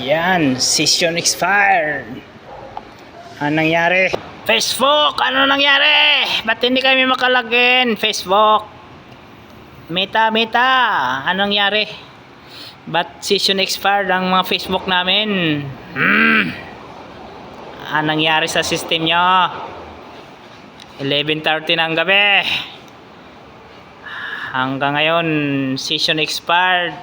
Yan, session expired. Anong nangyari? Facebook, ano nangyari? Ba't hindi kami makalagin? Facebook. Meta, anong nangyari? Ba't session expired ang mga Facebook namin? Anong nangyari sa system nyo? 11:30 ng gabi. Hanggang ngayon, session expired.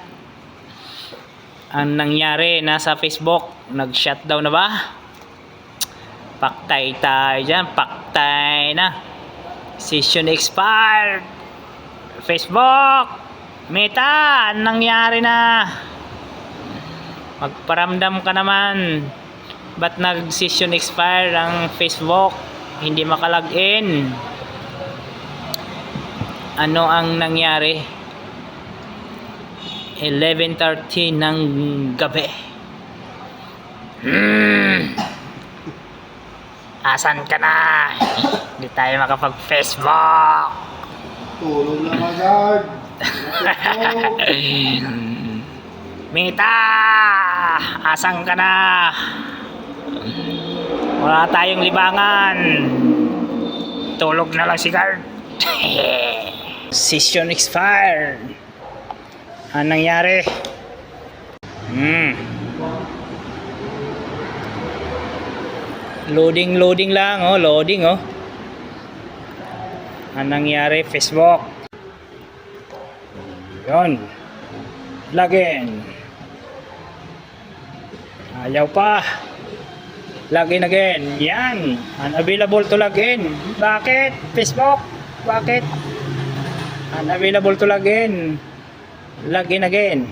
Ang nangyari, nasa Facebook, nag-shutdown na ba? Paktay tayo dyan, paktay na. Session expired. Facebook, Meta, ang nangyari na? Magparamdam ka naman. Ba't nag-session expired ang Facebook? Hindi makalagin. Ano ang nangyari? 11:30 ng gabi. Asan ka na? Hindi tayo makapag-Facebook. Tulog lang agad. Mita! Asan ka na? Wala tayong libangan. Tulog na lang si guard. Session expired. Anong nangyari? Loading lang, oh, loading, oh. Anong nangyari? Facebook. Yon. Login. Ayaw pa. Login again. Yan. Unavailable to login. Bakit? Facebook. Bakit? Unavailable to login. Login again.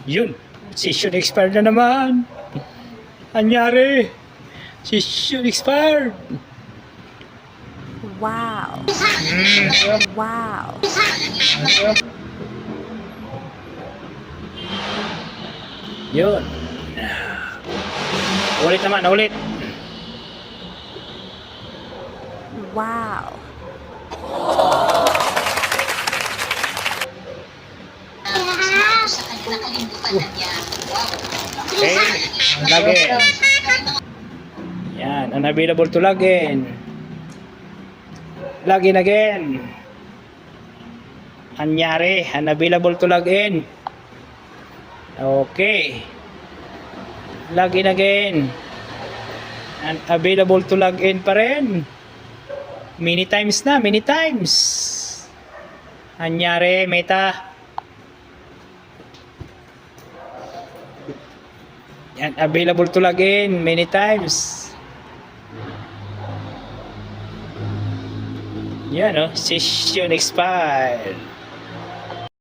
Yun. Session expired na naman. Anyari? Session expired. Wow. Wow. Yun. Ulit naman, ulit. Wow. Okay. Login. Yan. Unavailable to login. Login again. Anyari. Unavailable to login. Okay. Login again. Unavailable to login pa rin. Many times na. Many times. Anyari, Meta. Yan, available to login many times. Yan, oh, session expired.